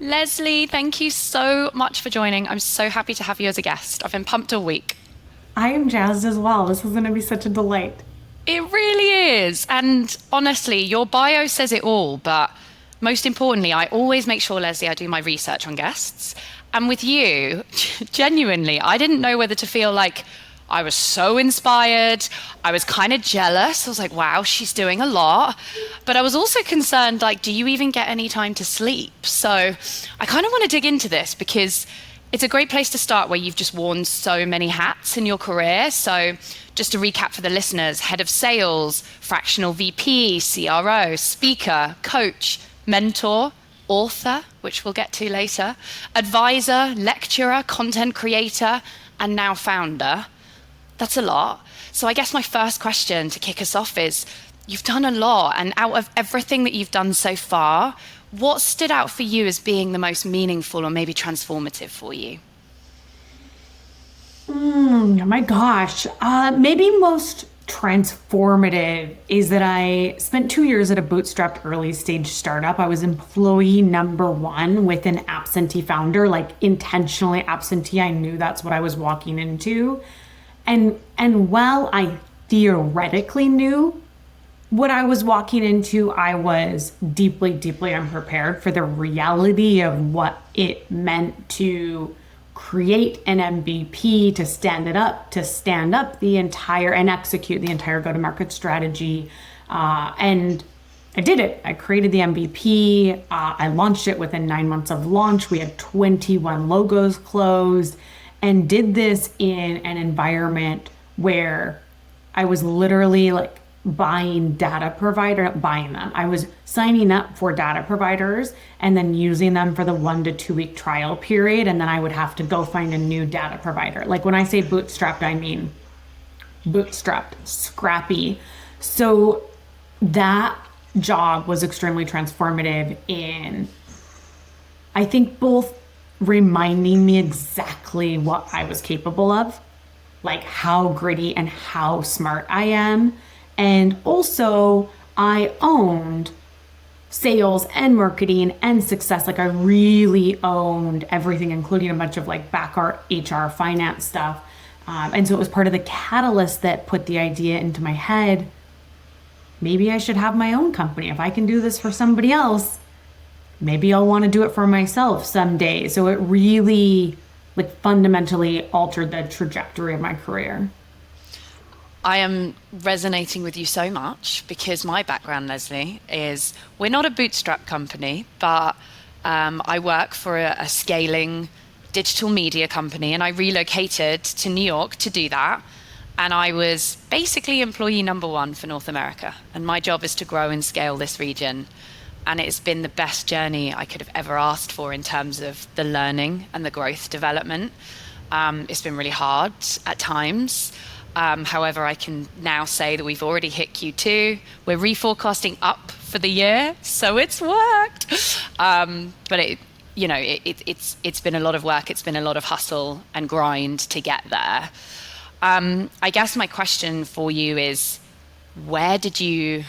Leslie, thank you so much for joining. I'm so happy to have you as a guest. I've been pumped all week. I am jazzed as well. This is going to be such a delight. It really is. And honestly, your bio says it all. But most importantly, I always make sure, Leslie, I do my research on guests. And with you, genuinely, I didn't know whether to feel like I was so inspired. I was kind of jealous. I was like, wow, she's doing a lot. But I was also concerned, like, do you even get any time to sleep? So I kind of want to dig into this because it's a great place to start where you've just worn so many hats in your career. So, just to recap for the listeners, head of sales, fractional VP, CRO, speaker, coach, mentor, author, which we'll get to later, advisor, lecturer, content creator, and now founder. That's a lot. So, I guess my first question to kick us off is you've done a lot, and out of everything that you've done so far, what stood out for you as being the most meaningful or maybe transformative for you? Oh my gosh. Maybe most transformative is that I spent 2 years at a bootstrapped early stage startup. I was employee number one with an absentee founder, like intentionally absentee. I knew that's what I was walking into. And while I theoretically knew what I was walking into, I was deeply, deeply unprepared for the reality of what it meant to create an MVP, to stand up the entire and execute the entire go to market strategy. And I did it. I created the MVP. I launched it within 9 months of launch. We had 21 logos closed and did this in an environment where I was literally like buying data provider, buying them. I was signing up for data providers and then using them for the 1 to 2 week trial period. And then I would have to go find a new data provider. Like when I say bootstrapped, I mean bootstrapped, scrappy. So that job was extremely transformative in, I think, both reminding me exactly what I was capable of, like how gritty and how smart I am. And also, I owned sales and marketing and success. Like, I really owned everything, including a bunch of like back art, HR, finance stuff. And so it was part of the catalyst that put the idea into my head. Maybe I should have my own company. If I can do this for somebody else, maybe I'll want to do it for myself someday. So it really, like, fundamentally altered the trajectory of my career. I am resonating with you so much because my background, Leslie, is we're not a bootstrap company, but I work for a scaling digital media company and I relocated to New York to do that. And I was basically employee number one for North America. And my job is to grow and scale this region. And it's been the best journey I could have ever asked for in terms of the learning and the growth development. It's been really hard at times. However, I can now say that we've already hit Q2. We're reforecasting up for the year, so it's worked. But it's been a lot of work. It's been a lot of hustle and grind to get there. I guess my question for you is, where did you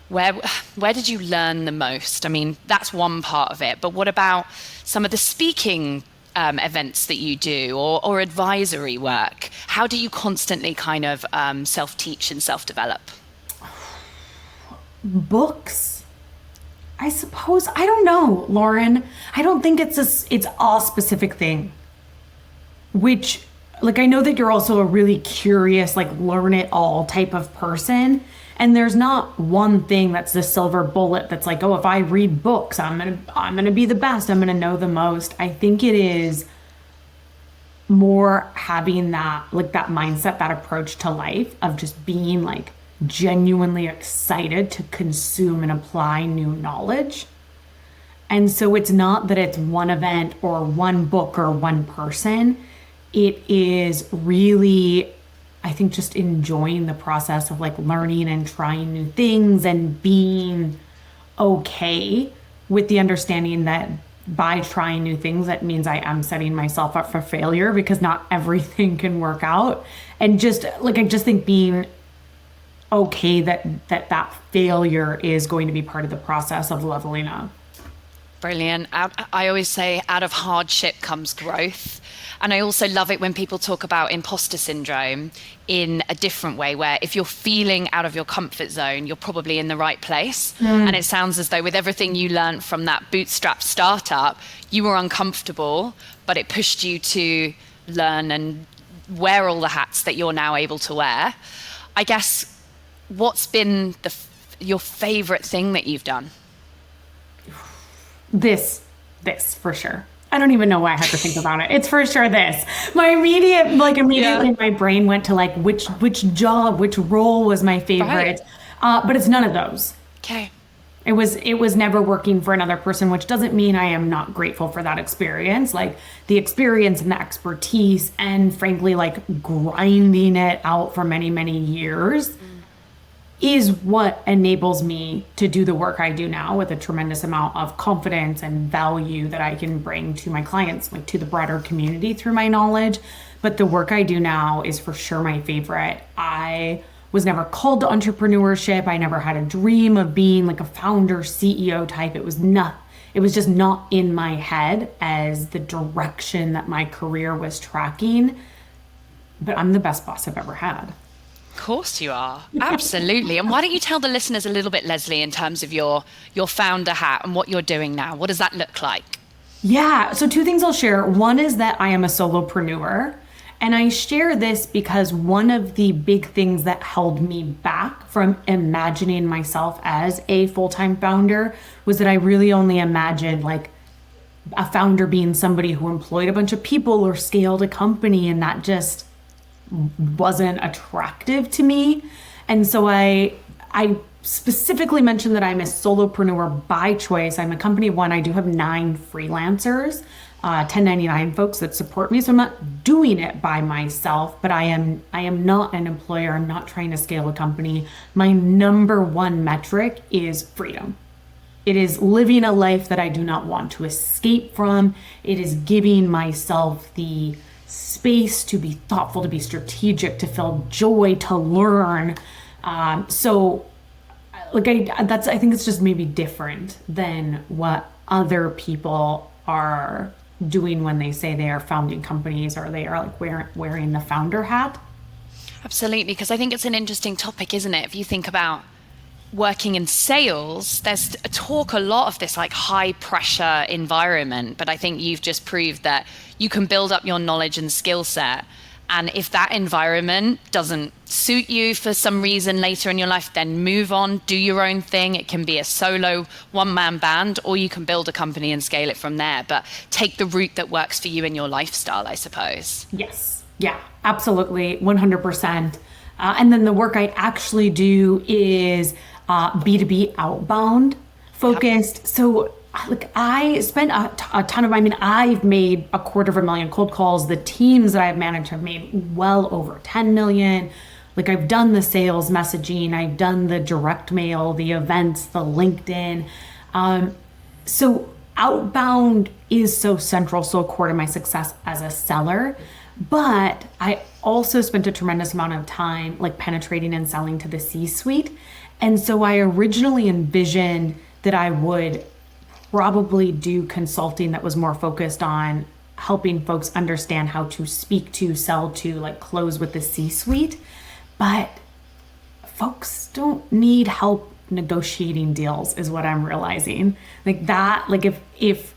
where where did you learn the most? I mean, that's one part of it, but what about some of the speaking events that you do or advisory work? How do you constantly kind of self-teach and self-develop? Books, I suppose. I don't know, Lauren. I don't think it's a specific thing. Which, like, I know that you're also a really curious, like, learn it all type of person. And there's not one thing that's the silver bullet that's like, oh, if I read books, I'm gonna be the best. I'm gonna know the most. I think it is more having that, like, that mindset, that approach to life of just being like genuinely excited to consume and apply new knowledge. And so it's not that it's one event or one book or one person. It is really, I think, just enjoying the process of like learning and trying new things and being okay with the understanding that by trying new things, that means I am setting myself up for failure because not everything can work out. And just like, I just think being okay that failure is going to be part of the process of leveling up. Brilliant. I always say out of hardship comes growth. And I also love it when people talk about imposter syndrome in a different way, where if you're feeling out of your comfort zone, you're probably in the right place. And it sounds as though with everything you learned from that bootstrap startup, you were uncomfortable, but it pushed you to learn and wear all the hats that you're now able to wear. I guess what's been your favorite thing that you've done? This for sure. I don't even know why I had to think about it. It's for sure this. Immediately Yeah. my brain went to like which role was my Right. favorite. But it's none of those. Okay. It was never working for another person, which doesn't mean I am not grateful for that experience. Like the experience and the expertise and frankly like grinding it out for many, many years is what enables me to do the work I do now with a tremendous amount of confidence and value that I can bring to my clients, like to the broader community through my knowledge. But the work I do now is for sure my favorite. I was never called to entrepreneurship. I never had a dream of being like a founder, CEO type. It was just not in my head as the direction that my career was tracking. But I'm the best boss I've ever had. Of course you are. Absolutely. And why don't you tell the listeners a little bit, Leslie, in terms of your founder hat and what you're doing now? What does that look like? Yeah. So two things I'll share. One is that I am a solopreneur. And I share this because one of the big things that held me back from imagining myself as a full-time founder was that I really only imagined like a founder being somebody who employed a bunch of people or scaled a company, and that just wasn't attractive to me. And so I specifically mentioned that I'm a solopreneur by choice. I'm a company of one. I do have 9 freelancers, 1099 folks that support me. So I'm not doing it by myself, but I am not an employer. I'm not trying to scale a company. My number one metric is freedom. It is living a life that I do not want to escape from. It is giving myself the space to be thoughtful, to be strategic, to feel joy, to learn. So like I think it's just maybe different than what other people are doing when they say they are founding companies or they are like wearing the founder hat. Absolutely, because I think it's an interesting topic, isn't it? If you think about working in sales, there's a talk a lot of this like high pressure environment, but I think you've just proved that you can build up your knowledge and skill set. And if that environment doesn't suit you for some reason later in your life, then move on, do your own thing. It can be a solo one-man band, or you can build a company and scale it from there. But take the route that works for you in your lifestyle, I suppose. Yes. Yeah, absolutely. 100%. And then the work I actually do is B2B outbound focused. So like I spent a ton of, I've made 250,000 cold calls. The teams that I've managed have made well over 10 million. Like I've done the sales messaging, I've done the direct mail, the events, the LinkedIn. So outbound is so central, so core to my success as a seller. But I also spent a tremendous amount of time like penetrating and selling to the C-suite. And so I originally envisioned that I would probably do consulting that was more focused on helping folks understand how to speak to, sell to, like close with the C-suite. But folks don't need help negotiating deals is what I'm realizing. Like that, like if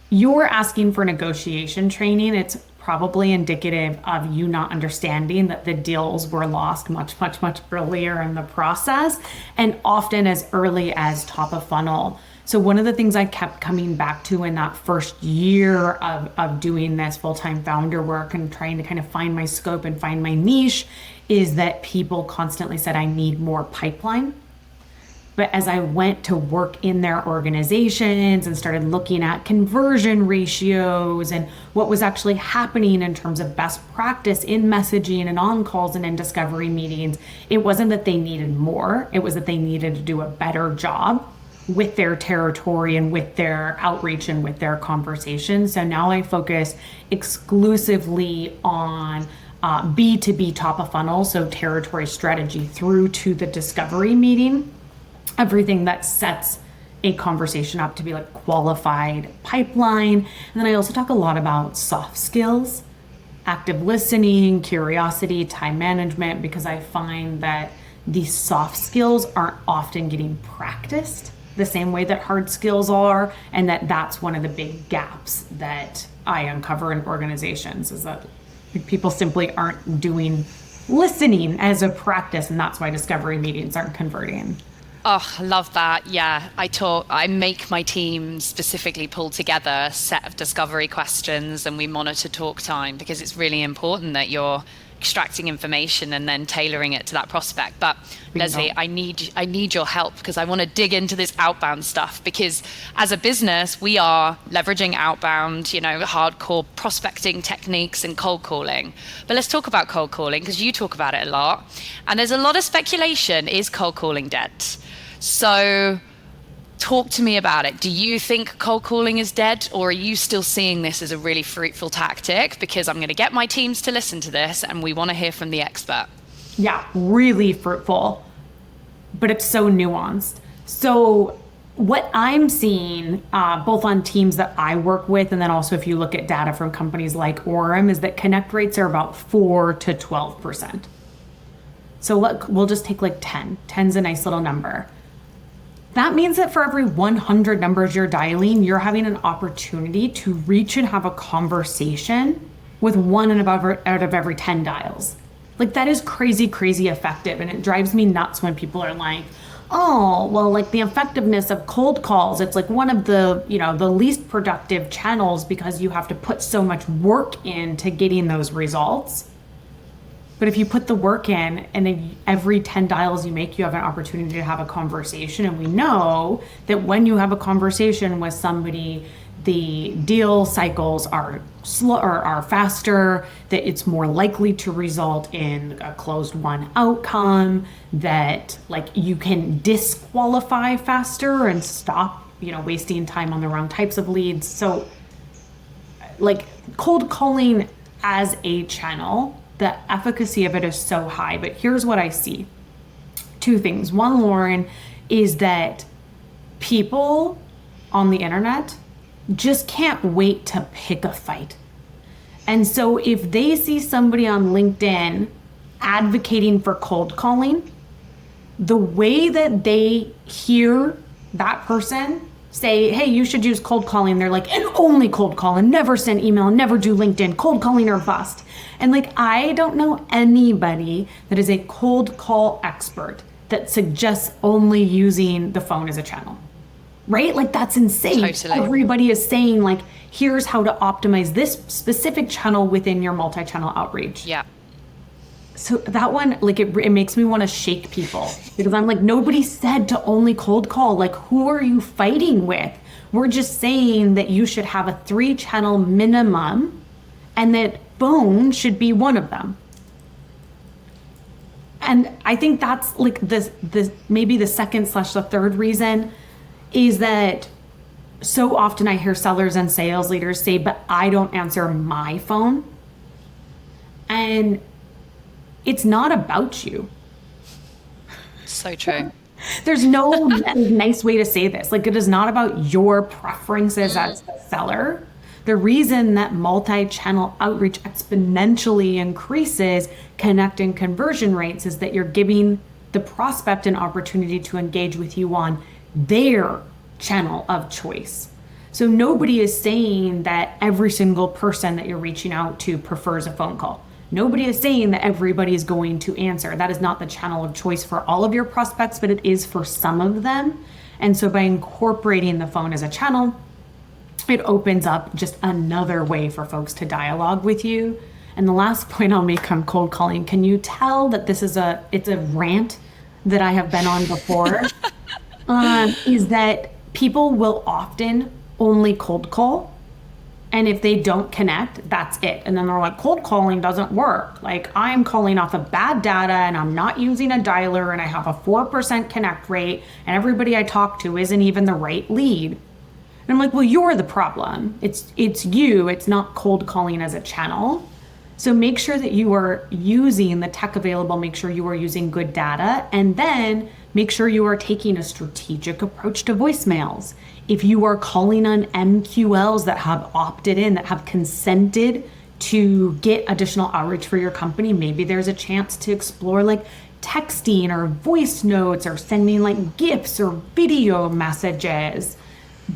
you're asking for negotiation training, it's probably indicative of you not understanding that the deals were lost much, much, much earlier in the process, and often as early as top of funnel. So one of the things I kept coming back to in that first year of doing this full-time founder work and trying to kind of find my scope and find my niche is that people constantly said, I need more pipeline. But as I went to work in their organizations and started looking at conversion ratios and what was actually happening in terms of best practice in messaging and on calls and in discovery meetings, it wasn't that they needed more. It was that they needed to do a better job with their territory and with their outreach and with their conversation. So now I focus exclusively on B2B top of funnel, so territory strategy through to the discovery meeting. Everything that sets a conversation up to be like qualified pipeline. And then I also talk a lot about soft skills, active listening, curiosity, time management, because I find that these soft skills aren't often getting practiced the same way that hard skills are, and that's one of the big gaps that I uncover in organizations, is that people simply aren't doing listening as a practice, and that's why discovery meetings aren't converting. Oh, I love that. Yeah, I make my team specifically pull together a set of discovery questions and we monitor talk time because it's really important that you're extracting information and then tailoring it to that prospect. But Leslie, I need your help because I want to dig into this outbound stuff, because as a business, we are leveraging outbound, hardcore prospecting techniques and cold calling. But let's talk about cold calling because you talk about it a lot. And there's a lot of speculation, is cold calling dead? So talk to me about it. Do you think cold calling is dead, or are you still seeing this as a really fruitful tactic? Because I'm going to get my teams to listen to this and we want to hear from the expert. Yeah, really fruitful, but it's so nuanced. So what I'm seeing, both on teams that I work with, and then also if you look at data from companies like Orem, is that connect rates are about 4 to 12%. So look, we'll just take like 10. 10's a nice little number. That means that for every 100 numbers you're dialing, you're having an opportunity to reach and have a conversation with one and above out of every 10 dials. Like, that is crazy, crazy effective. And it drives me nuts when people are like, oh, well, like the effectiveness of cold calls, it's like one of the, the least productive channels because you have to put so much work into getting those results. But if you put the work in and then every 10 dials you make, you have an opportunity to have a conversation. And we know that when you have a conversation with somebody, the deal cycles are slow or are faster, that it's more likely to result in a closed won outcome, that like you can disqualify faster and stop, wasting time on the wrong types of leads. So like cold calling as a channel, the efficacy of it is so high, but here's what I see. Two things. One, Lauren, is that people on the internet just can't wait to pick a fight. And so if they see somebody on LinkedIn advocating for cold calling, the way that they hear that person say, hey, you should use cold calling, they're like, and only cold call, and never send email, and never do LinkedIn, cold calling or bust. And like, I don't know anybody that is a cold call expert that suggests only using the phone as a channel, right? Like, that's insane. Totally. Everybody is saying like, here's how to optimize this specific channel within your multi-channel outreach. Yeah. So that one, like, it makes me want to shake people because I'm like, nobody said to only cold call. Like, who are you fighting with? We're just saying that you should have a 3-channel minimum and that phone should be one of them. And I think that's like this maybe the second/the third reason is that so often I hear sellers and sales leaders say, but I don't answer my phone. And it's not about you. So true. There's no nice way to say this. Like, it is not about your preferences as the seller. The reason that multi-channel outreach exponentially increases connect and conversion rates is that you're giving the prospect an opportunity to engage with you on their channel of choice. So nobody is saying that every single person that you're reaching out to prefers a phone call. Nobody is saying that everybody is going to answer. That is not the channel of choice for all of your prospects, but it is for some of them. And so by incorporating the phone as a channel, it opens up just another way for folks to dialogue with you. And the last point I'll make on cold calling, can you tell that it's a rant that I have been on before? Is that people will often only cold call. And if they don't connect, that's it. And then they're like, cold calling doesn't work. Like, I'm calling off of bad data and I'm not using a dialer and I have a 4% connect rate and everybody I talk to isn't even the right lead. And I'm like, well, you're the problem. It's you. It's not cold calling as a channel. So make sure that you are using the tech available, make sure you are using good data, and then make sure you are taking a strategic approach to voicemails. If you are calling on MQLs that have opted in, that have consented to get additional outreach for your company, maybe there's a chance to explore like texting or voice notes or sending like GIFs or video messages.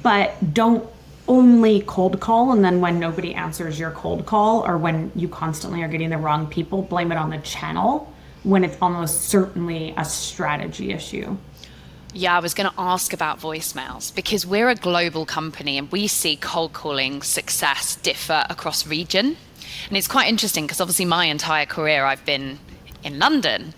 But don't only cold call, and then when nobody answers your cold call or when you constantly are getting the wrong people, blame it on the channel when it's almost certainly a strategy issue. Yeah, I was going to ask about voicemails because we're a global company and we see cold calling success differ across region. And it's quite interesting because obviously my entire career I've been in London,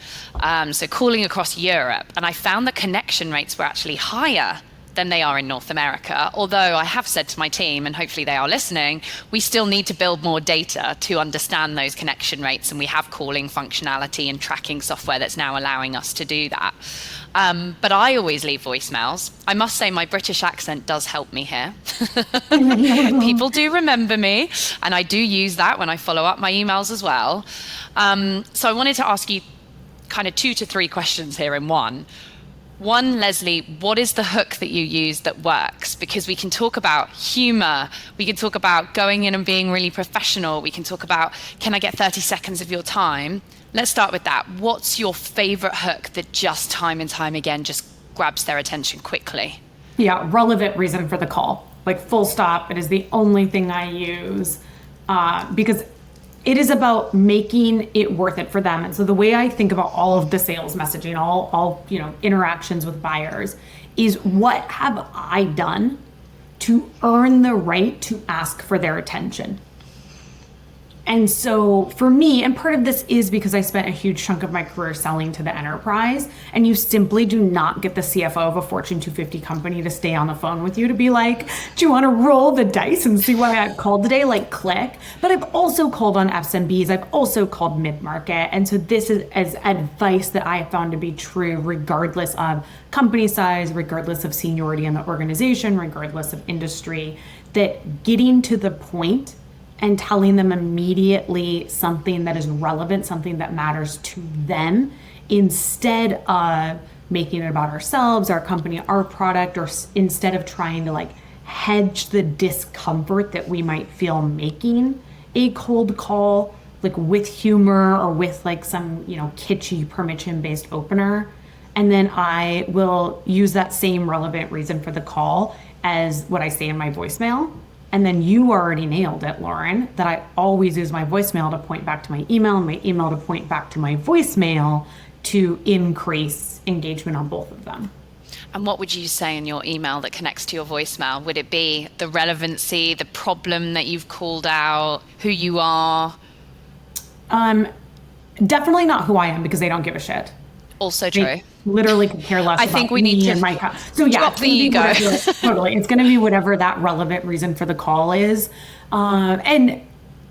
so calling across Europe, and I found the connection rates were actually higher than they are in North America. Although I have said to my team, and hopefully they are listening, we still need to build more data to understand those connection rates, and we have calling functionality and tracking software that's now allowing us to do that. But I always leave voicemails. I must say my British accent does help me here. People do remember me, and I do use that when I follow up my emails as well. So I wanted to ask you kind of 2 to 3 questions here in one. One, Leslie, what is the hook that you use that works? Because we can talk about humor, we can talk about going in and being really professional, we can talk about, can I get 30 seconds of your time? Let's start with that. What's your favorite hook that just time and time again just grabs their attention quickly? Yeah, relevant reason for the call. Like full stop. It is the only thing I use because it is about making it worth it for them. And so the way I think about all of the sales messaging, all interactions with buyers is what have I done to earn the right to ask for their attention? And so for me, and part of this is because I spent a huge chunk of my career selling to the enterprise, and you simply do not get the CFO of a Fortune 250 company to stay on the phone with you to be like, do you want to roll the dice and see why I called today? Like, click. But I've also called on SMBs. I've also called mid-market. And so this is as advice that I have found to be true regardless of company size, regardless of seniority in the organization, regardless of industry, that getting to the point and telling them immediately something that is relevant, something that matters to them, instead of making it about ourselves, our company, our product, or instead of trying to like hedge the discomfort that we might feel making a cold call, like with humor or with like some, kitschy permission-based opener. And then I will use that same relevant reason for the call as what I say in my voicemail. And then you already nailed it, Lauren, that I always use my voicemail to point back to my email and my email to point back to my voicemail to increase engagement on both of them. And what would you say in your email that connects to your voicemail? Would it be the relevancy, the problem that you've called out, who you are? Definitely not who I am, because they don't give a shit. Also true. They literally could care less. I think we need to and my so yeah, drop the ego. Totally, it's going to be whatever that relevant reason for the call is, and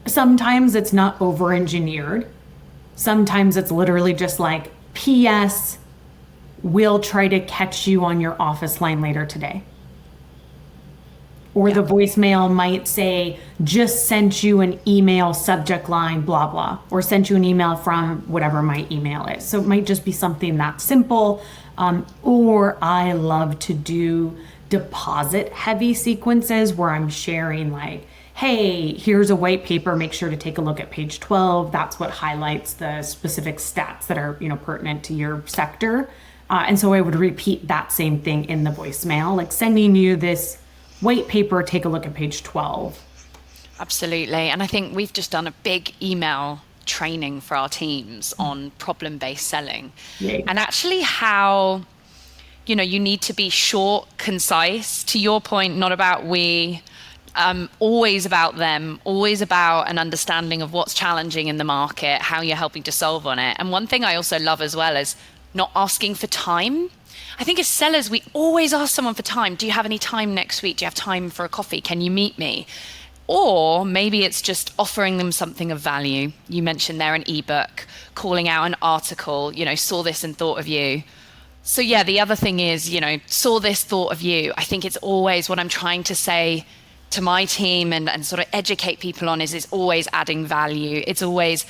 sometimes it's not over-engineered. Sometimes it's literally just like, P.S. We'll try to catch you on your office line later today. Or the voicemail might say, just sent you an email, subject line, blah, blah, or sent you an email from whatever my email is. So it might just be something that simple. Or I love to do deposit heavy sequences where I'm sharing like, hey, here's a white paper, make sure to take a look at page 12. That's what highlights the specific stats that are, pertinent to your sector. And so I would repeat that same thing in the voicemail, like sending you this white paper, take a look at page 12. Absolutely. And I think we've just done a big email training for our teams on problem-based selling. Yay. And actually how, you need to be short, concise, to your point, not about we, always about them, always about an understanding of what's challenging in the market, how you're helping to solve on it. And one thing I also love as well is not asking for time. I think as sellers, we always ask someone for time. Do you have any time next week? Do you have time for a coffee? Can you meet me? Or maybe it's just offering them something of value. You mentioned there an ebook, calling out an article, saw this and thought of you. So yeah, the other thing is, saw this, thought of you. I think it's always what I'm trying to say to my team and sort of educate people on is always adding value. It's always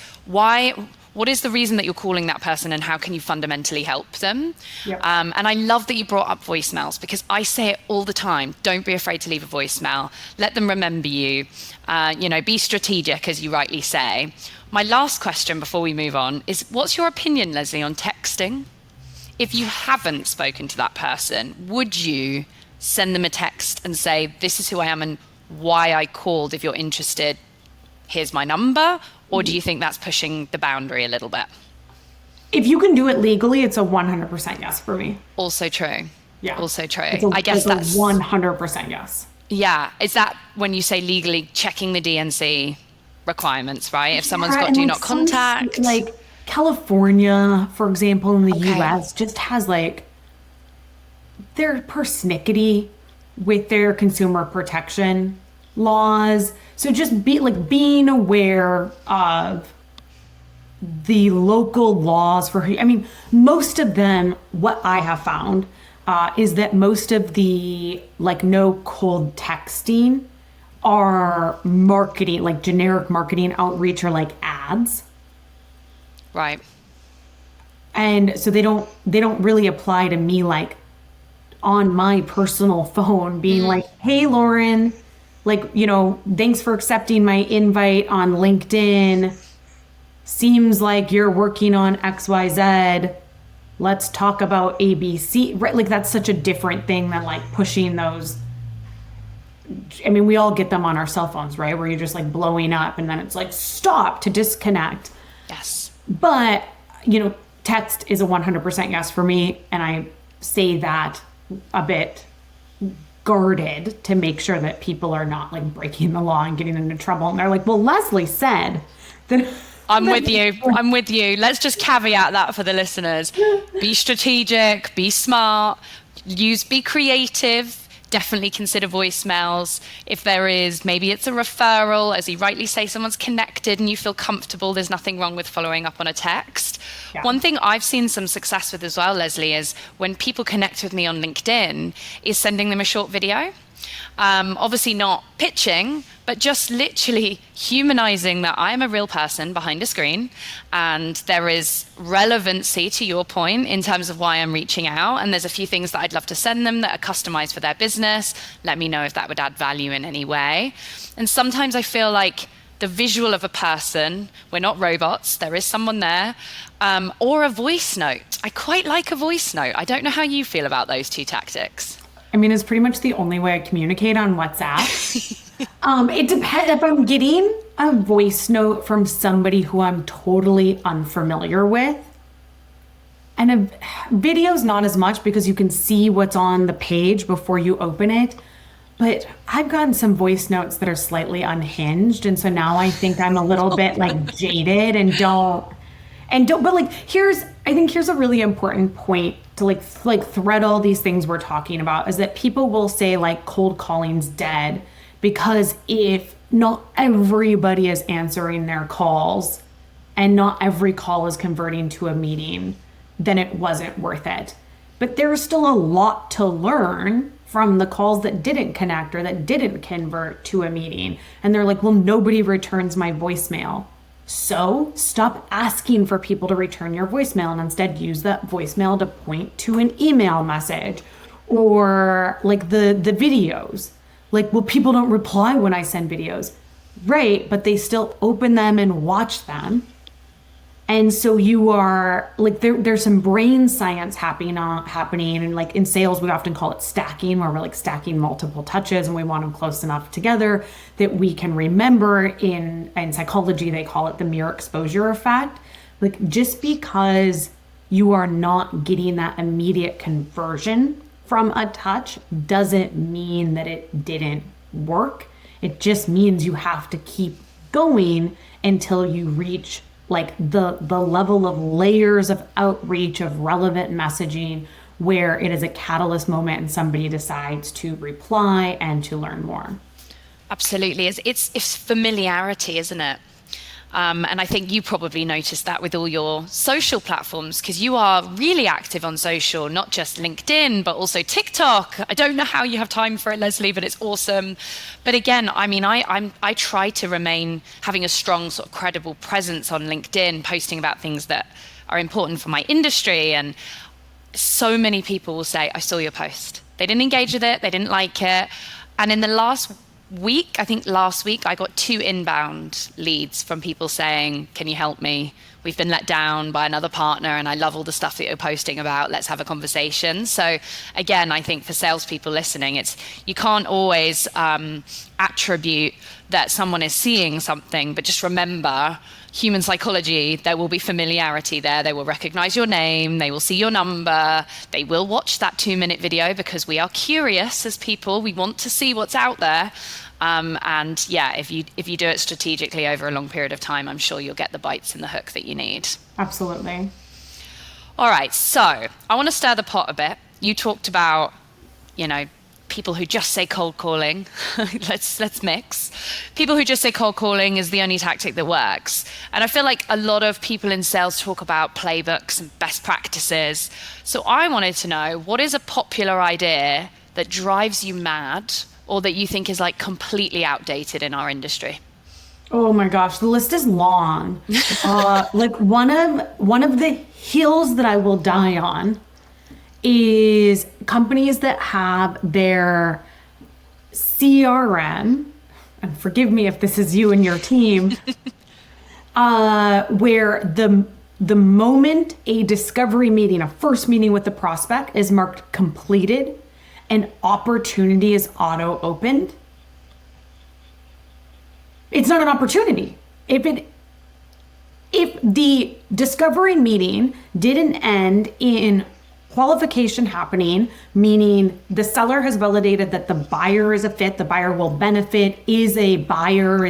what is the reason that you're calling that person and how can you fundamentally help them? Yep. And I love that you brought up voicemails because I say it all the time. Don't be afraid to leave a voicemail. Let them remember you. Be strategic, as you rightly say. My last question before we move on is, what's your opinion, Leslie, on texting? If you haven't spoken to that person, would you send them a text and say, this is who I am and why I called? If you're interested, here's my number. Or do you think that's pushing the boundary a little bit? If you can do it legally, it's a 100% yes for me. Also true. Yeah. Also true. I guess that's a 100% yes. Yeah. Is that when you say legally checking the DNC requirements, right? If someone's got do not contact. Like California, for example, in the US just has they're persnickety with their consumer protection laws. So just being aware of the local laws most of them, what I have found is that most of the no cold texting are marketing, generic marketing outreach or ads. Right. And so they don't really apply to me on my personal phone being hey, Lauren, thanks for accepting my invite on LinkedIn. Seems like you're working on XYZ. Let's talk about ABC. Right? That's such a different thing than pushing those. I mean, we all get them on our cell phones, right? Where you're just blowing up and then it's stop to disconnect. Yes. But, text is a 100% yes for me. And I say that a bit guarded to make sure that people are not breaking the law and getting into trouble. And they're well, Leslie said that. I'm with you. Let's just caveat that for the listeners. Be strategic, be smart, be creative. Definitely consider voicemails. If there is, maybe it's a referral, as you rightly say, someone's connected and you feel comfortable, there's nothing wrong with following up on a text. Yeah. One thing I've seen some success with as well, Leslie, is when people connect with me on LinkedIn, is sending them a short video. Obviously not pitching, but just literally humanizing that I am a real person behind a screen and there is relevancy to your point in terms of why I'm reaching out. And there's a few things that I'd love to send them that are customized for their business. Let me know if that would add value in any way. And sometimes I feel like the visual of a person, we're not robots, there is someone there, or a voice note. I quite like a voice note. I don't know how you feel about those two tactics. I mean, it's pretty much the only way I communicate on WhatsApp. It depends if I'm getting a voice note from somebody who I'm totally unfamiliar with. And a video's not as much because you can see what's on the page before you open it. But I've gotten some voice notes that are slightly unhinged. And so now I think I'm a little bit jaded and don't, but here's a really important point to thread all these things we're talking about is that people will say cold calling's dead because if not everybody is answering their calls and not every call is converting to a meeting, then it wasn't worth it. But there's still a lot to learn from the calls that didn't connect or that didn't convert to a meeting. And they're well, nobody returns my voicemail. So stop asking for people to return your voicemail and instead use that voicemail to point to an email message or the videos. Well, people don't reply when I send videos. Right, but they still open them and watch them. And so you are there's some brain science happening and in sales we often call it stacking, where we're stacking multiple touches and we want them close enough together that we can remember. In psychology they call it the mere exposure effect. Just because you are not getting that immediate conversion from a touch doesn't mean that it didn't work. It just means you have to keep going until you reach the level of layers of outreach of relevant messaging where it is a catalyst moment and somebody decides to reply and to learn more. Absolutely. It's familiarity, isn't it? And I think you probably noticed that with all your social platforms, because you are really active on social, not just LinkedIn, but also TikTok. I don't know how you have time for it, Leslie, but it's awesome. But again, I mean, I try to remain having a strong sort of credible presence on LinkedIn, posting about things that are important for my industry. And so many people will say, I saw your post. They didn't engage with it. They didn't like it. And in the last week, I think last week, I got 2 inbound leads from people saying, can you help me? We've been let down by another partner and I love all the stuff that you're posting about. Let's have a conversation. So again, I think for salespeople listening, you can't always attribute that someone is seeing something, but just remember human psychology, there will be familiarity there. They will recognize your name. They will see your number. They will watch that 2-minute video because we are curious as people. We want to see what's out there. And yeah, if you do it strategically over a long period of time, I'm sure you'll get the bites and the hook that you need. Absolutely. All right. So I want to stir the pot a bit. You talked about, people who just say cold calling. let's mix. People who just say cold calling is the only tactic that works. And I feel like a lot of people in sales talk about playbooks and best practices. So I wanted to know, what is a popular idea that drives you mad or that you think is like completely outdated in our industry? Oh my gosh, the list is long. Like one of the hills that I will die on is companies that have their CRM, and forgive me if this is you and your team, where the moment a discovery meeting, a first meeting with the prospect is marked completed and opportunity is auto-opened, it's not an opportunity. If the discovery meeting didn't end in qualification happening, meaning the seller has validated that the buyer is a fit, the buyer will benefit, is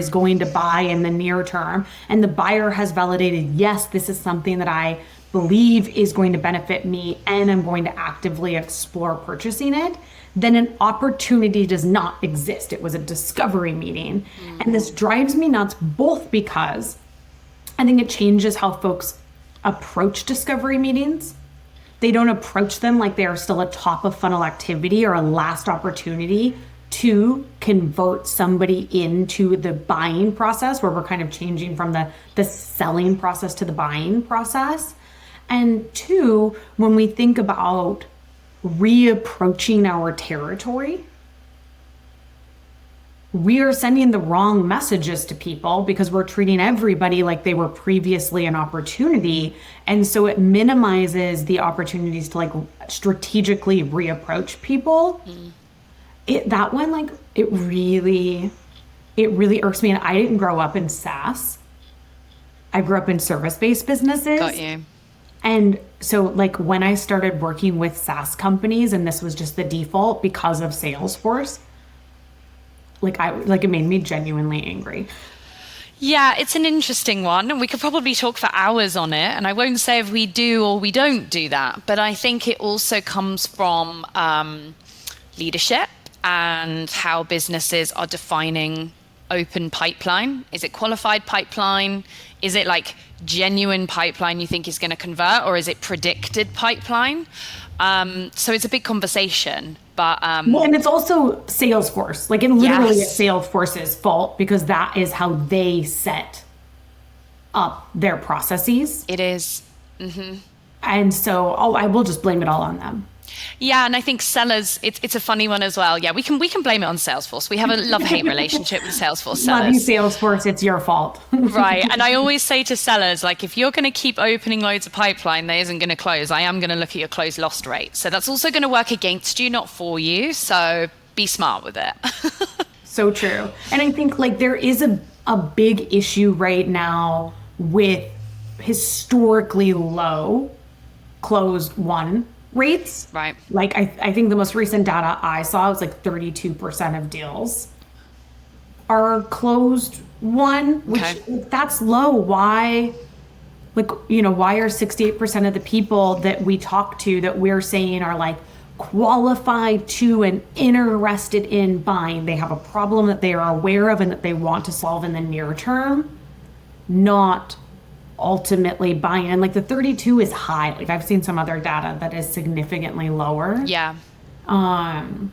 going to buy in the near term, and the buyer has validated, yes, this is something that I believe is going to benefit me and I'm going to actively explore purchasing it, then an opportunity does not exist. It was a discovery meeting. And this drives me nuts, both because I think it changes how folks approach discovery meetings. They don't approach them like they are still a top of funnel activity or a last opportunity to convert somebody into the buying process, where we're kind of changing from the selling process to the buying process. And 2, when we think about reapproaching our territory, we are sending the wrong messages to people because we're treating everybody like they were previously an opportunity. And so it minimizes the opportunities to like strategically reapproach people. That one, like, it really irks me. And I didn't grow up in SaaS. I grew up in service-based businesses. Got you. And so like when I started working with SaaS companies, and this was just the default because of Salesforce, it made me genuinely angry. Yeah, it's an interesting one, and we could probably talk for hours on it. And I won't say if we do or we don't do that, but I think it also comes from leadership and how businesses are defining open pipeline. Is it qualified pipeline? Is it like genuine pipeline you think is going to convert, or is it predicted pipeline? So it's a big conversation. But well, and it's also Salesforce. Like, it literally Yes. is Salesforce's fault because that is how they set up their processes. It is. And so, I will just blame it all on them. Yeah, and I think sellers, it's a funny one as well. Yeah, we can blame it on Salesforce. We have a love-hate relationship with Salesforce sellers. Love you, Salesforce. It's your fault. Right. And I always say to sellers, like, if you're going to keep opening loads of pipeline that isn't going to close, I am going to look at your close lost rate. So that's also going to work against you, not for you. So be smart with it. So true. And I think like there is a big issue right now with historically low closed won rates. Right. Like I think the most recent data I saw was like 32% of deals are closed won, which that's low. Why? Like, why are 68% of the people that we talk to that we're saying are like qualified to and interested in buying, they have a problem that they are aware of and that they want to solve in the near term? not ultimately buying. And like the 32 is high. Like I've seen some other data that is significantly lower. Yeah. Um,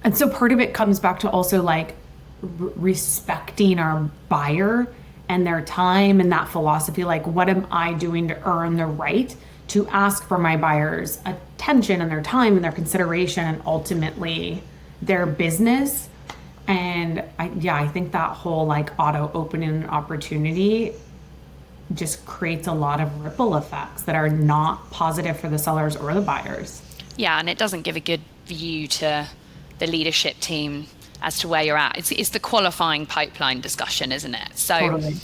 and so part of it comes back to also like respecting our buyer and their time and that philosophy. Like, what am I doing to earn the right to ask for my buyers' attention and their time and their consideration and ultimately their business? And I think that whole like auto opening opportunity just creates a lot of ripple effects that are not positive for the sellers or the buyers. Yeah, and it doesn't give a good view to the leadership team as to where you're at. It's the qualifying pipeline discussion, isn't it? So, Totally.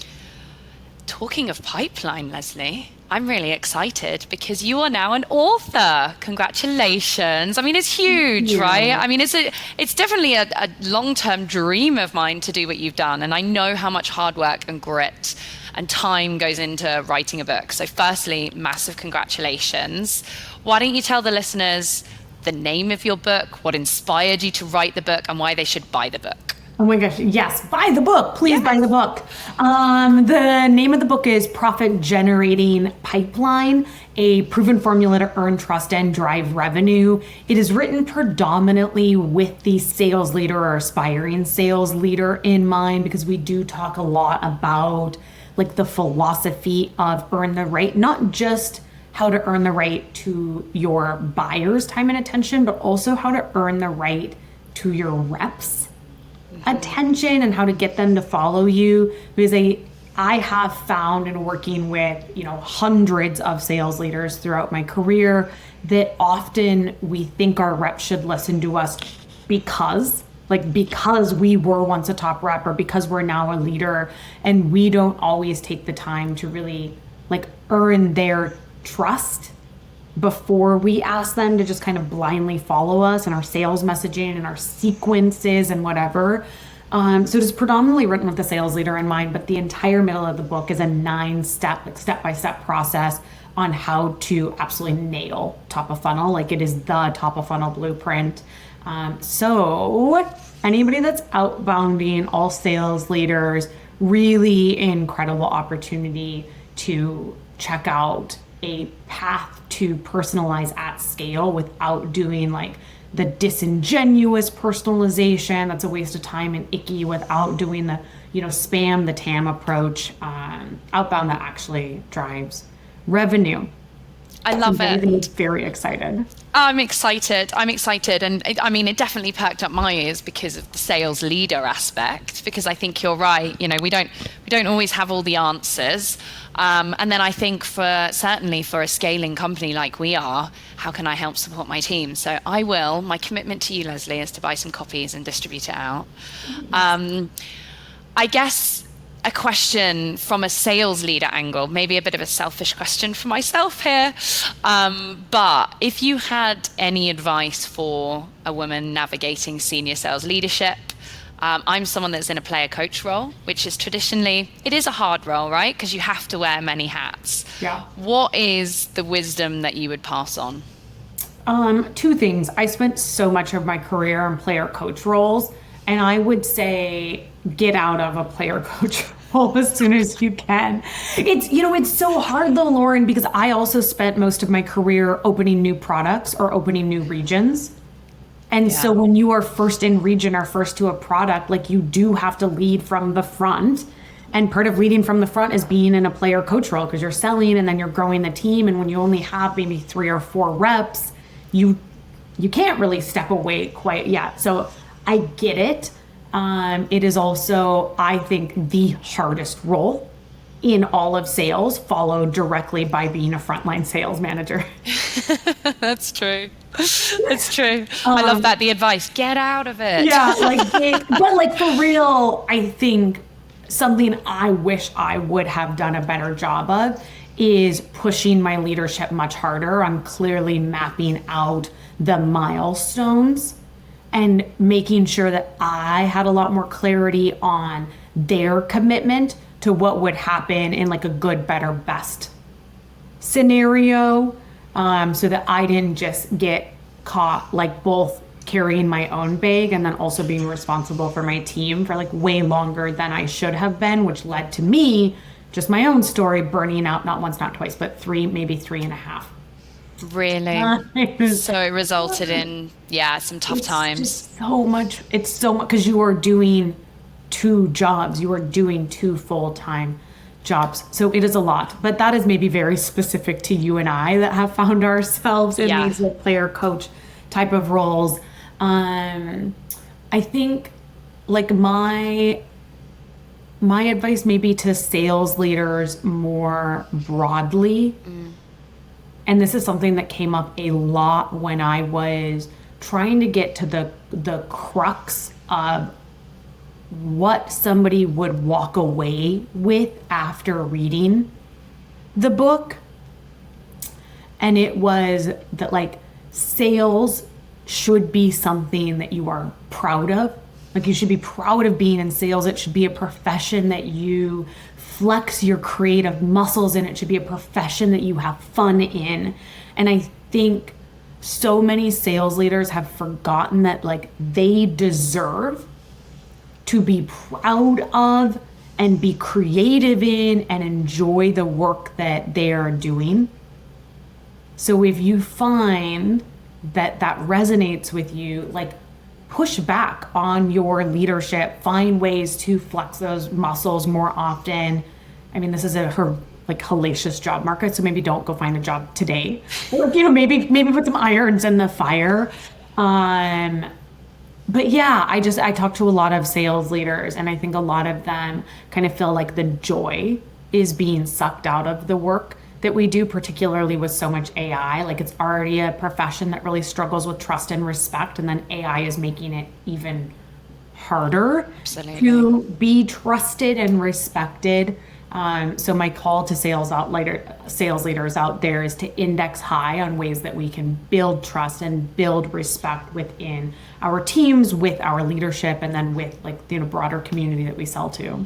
talking of pipeline, Leslie, I'm really excited because you are now an author. Congratulations. I mean, it's huge, Yeah. right? I mean, it's definitely a long-term dream of mine to do what you've done. And I know how much hard work and grit and time goes into writing a book. So firstly, massive congratulations. Why don't you tell the listeners the name of your book, what inspired you to write the book, and why they should buy the book? Oh my gosh, yes, buy the book. Please buy the book. The name of the book is Profit Generating Pipeline, a proven formula to earn trust and drive revenue. It is written predominantly with the sales leader or aspiring sales leader in mind, because we do talk a lot about like the philosophy of earn the right, not just how to earn the right to your buyer's time and attention, but also how to earn the right to your reps' attention and how to get them to follow you. Because I have found in working with, hundreds of sales leaders throughout my career that often we think our reps should listen to us because we were once a top rep or because we're now a leader, and we don't always take the time to really like earn their trust before we ask them to just kind of blindly follow us and our sales messaging and our sequences and whatever. So it is predominantly written with the sales leader in mind, but the entire middle of the book is a 9-step process on how to absolutely nail top of funnel. Like it is the top of funnel blueprint. So anybody that's outbounding, all sales leaders, really incredible opportunity to check out a path to personalize at scale without doing like the disingenuous personalization that's a waste of time and icky, without doing the spam the TAM approach, outbound that actually drives revenue. I love it. Very excited. I'm excited. And it definitely perked up my ears because of the sales leader aspect, because I think you're right. We don't always have all the answers. And then I think certainly for a scaling company like we are, how can I help support my team? So I will. My commitment to you, Leslie, is to buy some copies and distribute it out. I guess a question from a sales leader angle, maybe a bit of a selfish question for myself here. But if you had any advice for a woman navigating senior sales leadership, I'm someone that's in a player coach role, which is traditionally, it is a hard role, right? Because you have to wear many hats. Yeah. What is the wisdom that you would pass on? Two things. I spent so much of my career in player coach roles, and I would say get out of a player coach role as soon as you can. It's so hard though, Lauren, because I also spent most of my career opening new products or opening new regions. And so when you are first in region or first to a product, like you do have to lead from the front. And part of leading from the front is being in a player coach role, because you're selling and then you're growing the team. And when you only have maybe 3 or 4 reps, you can't really step away quite yet. So I get it. It is also, I think, the hardest role in all of sales, followed directly by being a frontline sales manager. That's true. It's true. I love that. The advice, get out of it. Yeah, but for real, I think something I wish I would have done a better job of is pushing my leadership much harder. I'm clearly mapping out the milestones and making sure that I had a lot more clarity on their commitment to what would happen in like a good, better, best scenario, so that I didn't just get caught like both carrying my own bag and then also being responsible for my team for like way longer than I should have been, which led to me, just my own story, burning out not once, not twice, but three, maybe three and a half. Really? Times. So it resulted in, yeah, some tough It's times. just so much. It's so much because you are doing two jobs. You are doing two full-time jobs. So it is a lot. But that is maybe very specific to you and I that have found ourselves in Yeah. these like player coach type of roles. Um, I think like my advice maybe to sales leaders more broadly, and this is something that came up a lot when I was trying to get to the crux of what somebody would walk away with after reading the book. And it was that like sales should be something that you are proud of. Like you should be proud of being in sales. It should be a profession that you flex your creative muscles in. It should be a profession that you have fun in. And I think so many sales leaders have forgotten that like they deserve to be proud of and be creative in and enjoy the work that they are doing. So if you find that that resonates with you, like push back on your leadership, find ways to flex those muscles more often. I mean, this is her like hellacious job market, so maybe don't go find a job today. Or, maybe put some irons in the fire. Um, but yeah, I talk to a lot of sales leaders, and I think a lot of them kind of feel like the joy is being sucked out of the work that we do, particularly with so much AI. Like it's already a profession that really struggles with trust and respect, and then AI is making it even harder Absolutely. to be trusted and respected. So my call to sales leaders out there is to index high on ways that we can build trust and build respect within our teams, with our leadership, and then with like broader community that we sell to.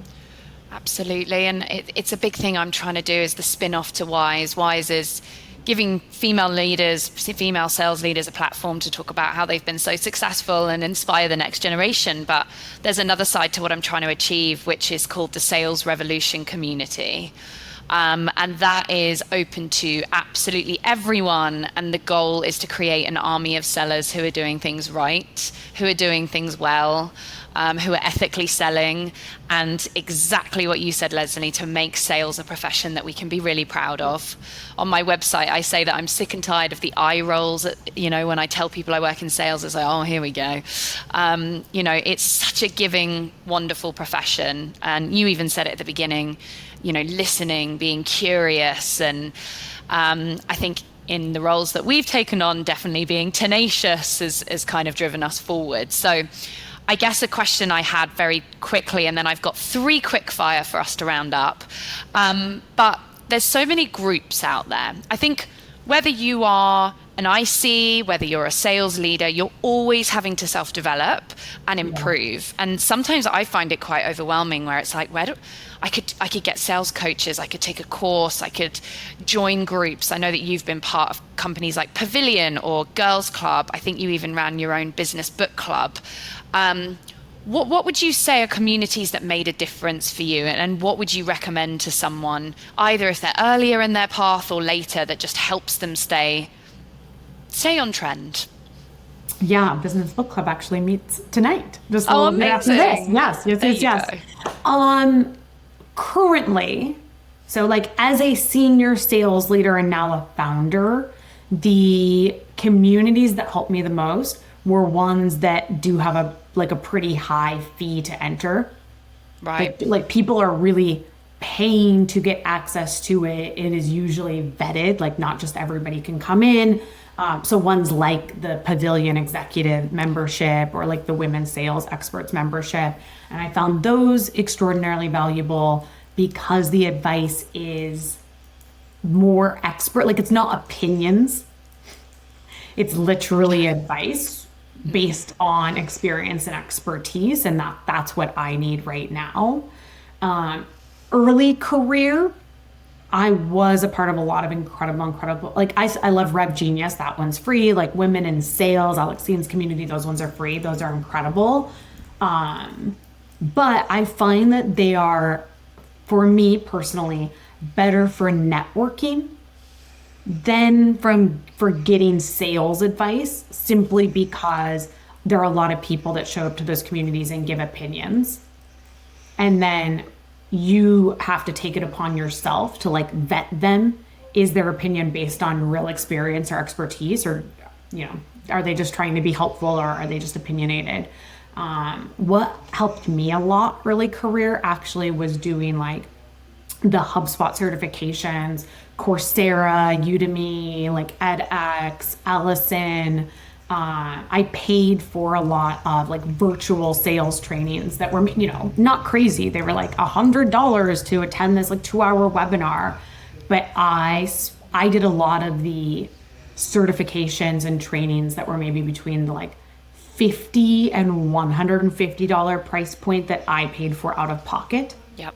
Absolutely. And it's a big thing I'm trying to do is the spin off to Wise. Wise is giving female leaders, female sales leaders a platform to talk about how they've been so successful and inspire the next generation. But there's another side to what I'm trying to achieve, which is called the Sales Revolution community. And that is open to absolutely everyone. And the goal is to create an army of sellers who are doing things right, who are doing things well, who are ethically selling, and exactly what you said, Leslie, to make sales a profession that we can be really proud of. On my website, I say that I'm sick and tired of the eye rolls. When I tell people I work in sales, it's like, oh, here we go. It's such a giving, wonderful profession. And you even said it at the beginning, listening, being curious. And I think in the roles that we've taken on, definitely being tenacious has kind of driven us forward. So I guess a question I had very quickly, and then I've got 3 quick fire for us to round up. But there's so many groups out there. I think whether you are an IC, whether you're a sales leader, you're always having to self-develop and improve. And sometimes I find it quite overwhelming where it's like, I could get sales coaches, I could take a course, I could join groups. I know that you've been part of companies like Pavilion or Girls Club. I think you even ran your own business book club. What would you say are communities that made a difference for you? And what would you recommend to someone, either if they're earlier in their path or later, that just helps them stay on trend? Yeah, Business Book Club actually meets tonight. Just a Oh, little bit after this. amazing. Yes, yes, There yes, you yes. go. Currently, so like as a senior sales leader and now a founder, the communities that helped me the most were ones that do have a pretty high fee to enter. Right. Like people are really paying to get access to it. It is usually vetted, like not just everybody can come in. So ones like the Pavilion Executive membership or like the Women's Sales Experts membership. And I found those extraordinarily valuable because the advice is more expert. Like it's not opinions. It's literally advice based on experience and expertise. And that's what I need right now. Early career, I was a part of a lot of incredible, like I love Rev Genius. That one's free. Like Women in Sales, Alexine's community, those ones are free. Those are incredible. Um, but I find that they are, for me personally, better for networking than for getting sales advice, simply because there are a lot of people that show up to those communities and give opinions. And then you have to take it upon yourself to like vet them. Is their opinion based on real experience or expertise, or, you know, are they just trying to be helpful, or are they just opinionated? What helped me a lot really career actually was doing like the HubSpot certifications, Coursera, Udemy, like edX, Allison. I paid for a lot of like virtual sales trainings that were, you know, not crazy. They were like $100 to attend this like 2 hour webinar. But I did a lot of the certifications and trainings that were maybe between the like 50 and $150 price point that I paid for out of pocket. Yep.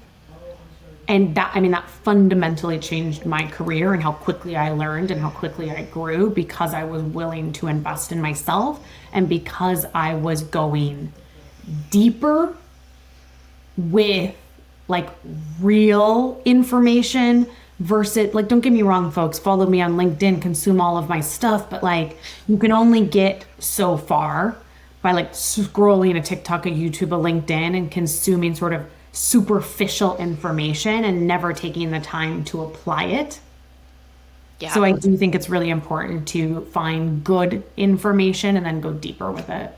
And that, I mean, that fundamentally changed my career and how quickly I learned and how quickly I grew, because I was willing to invest in myself and because I was going deeper with like real information versus, like, don't get me wrong, folks, follow me on LinkedIn, consume all of my stuff, but like you can only get so far by like scrolling a TikTok, a YouTube, a LinkedIn, and consuming sort of superficial information and never taking the time to apply it. Yeah. So I do think it's really important to find good information and then go deeper with it.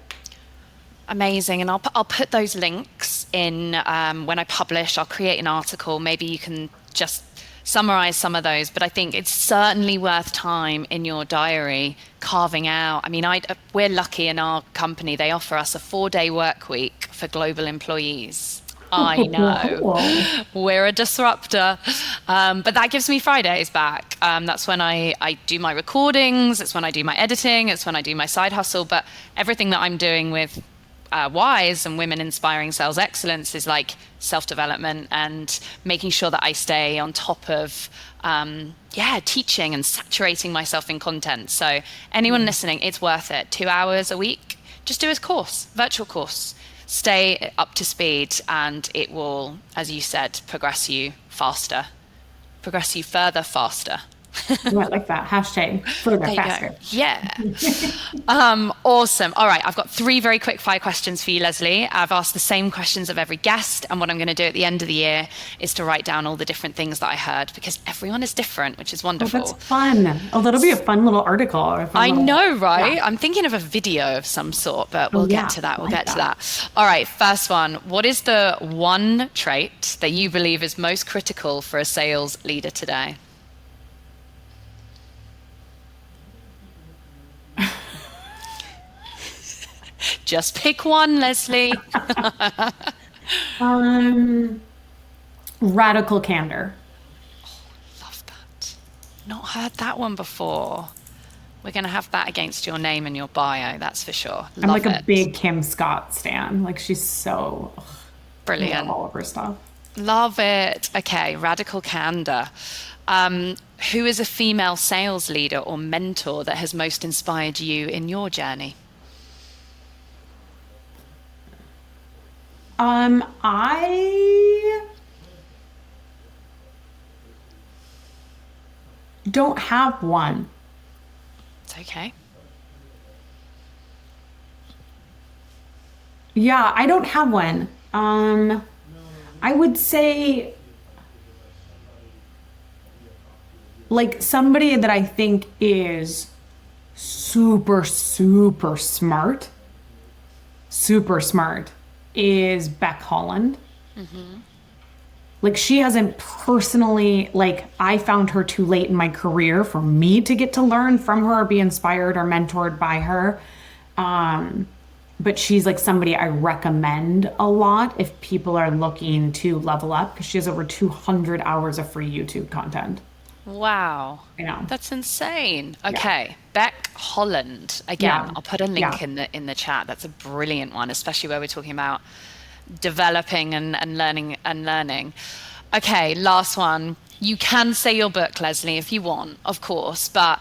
Amazing. And I'll put those links in when I publish. I'll create an article. Maybe you can just summarize some of those. But I think it's certainly worth time in your diary carving out. I mean, we're lucky in our company. They offer us a 4-day work week for global employees. I know we're a disruptor, but that gives me Fridays back. That's when I do my recordings. It's when I do my editing. It's when I do my side hustle. But everything that I'm doing with WISE and Women Inspiring Sales Excellence is like self-development and making sure that I stay on top of teaching and saturating myself in content. So anyone listening, it's worth it. 2 hours a week. Just do a course, virtual course. Stay up to speed, and it will, as you said, progress you further faster. Oh, I like that. Hashtag further faster. Yeah. Awesome. All right. I've got 3 very quick fire questions for you, Leslie. I've asked the same questions of every guest. And what I'm going to do at the end of the year is to write down all the different things that I heard, because everyone is different, which is wonderful. Oh, that's fun. Oh, that'll be a fun little article. I know, right? Yeah. I'm thinking of a video of some sort, but we'll get to that. We'll get to that. All right. First one. What is the one trait that you believe is most critical for a sales leader today? Just pick one, Leslie. Radical candor. Love that. Not heard that one before. We're going to have that against your name and your bio, that's for sure. I'm like a big Kim Scott stan. Like, she's so brilliant. I love all of her stuff. Love it. Okay, radical candor. Who is a female sales leader or mentor that has most inspired you in your journey? I don't have one. It's okay. Yeah, I don't have one. I would say like somebody that I think is super, super smart is Beck Holland. Mm-hmm. Like, she hasn't personally, like, I found her too late in my career for me to get to learn from her or be inspired or mentored by her. But she's like somebody I recommend a lot if people are looking to level up, because she has over 200 hours of free YouTube content. Wow. I know. That's insane. Okay. Yeah. Beck Holland. Again, I'll put a link in the chat. That's a brilliant one, especially where we're talking about developing and learning. Okay, last one. You can say your book, Leslie, if you want, of course, but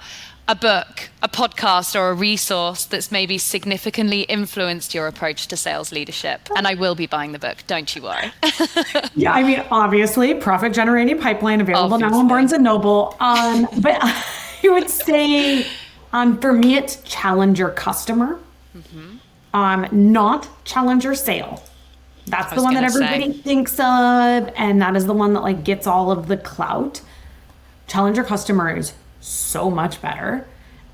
a book, a podcast, or a resource that's maybe significantly influenced your approach to sales leadership. And I will be buying the book, don't you worry. Yeah, I mean, obviously, Profit Generating Pipeline available now on Obviously. Barnes and Noble. But I would say, for me, it's challenger customer, not challenger sale. That's I the was one that going to everybody say. thinks of, and that is the one that like gets all of the clout. Challenger customer is so much better.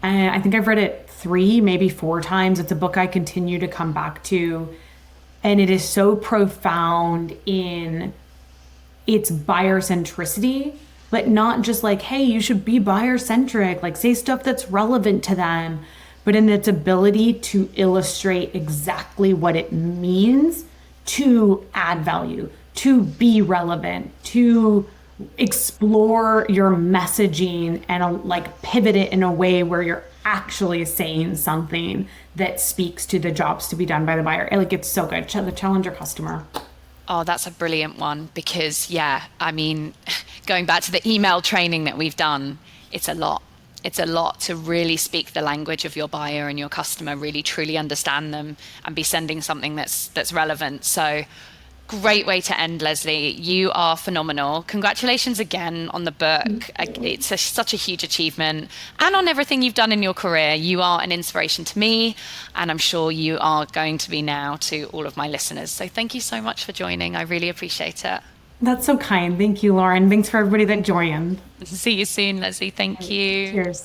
And I think I've read it 3, maybe 4 times. It's a book I continue to come back to. And it is so profound in its buyer centricity, but not just like, hey, you should be buyer centric, like say stuff that's relevant to them, but in its ability to illustrate exactly what it means to add value, to be relevant, to explore your messaging and like pivot it in a way where you're actually saying something that speaks to the jobs to be done by the buyer. Like it's so good. The challenger customer. Oh, that's a brilliant one because, yeah, I mean, going back to the email training that we've done, it's a lot. It's a lot to really speak the language of your buyer and your customer, really truly understand them and be sending something that's relevant. So great way to end, Leslie. You are phenomenal. Congratulations again on the book. It's such a huge achievement. And on everything you've done in your career. You are an inspiration to me, and I'm sure you are going to be now to all of my listeners. So thank you so much for joining. I really appreciate it. That's so kind. Thank you, Lauren. Thanks for everybody that joined. See you soon, Leslie. Thank you. Cheers.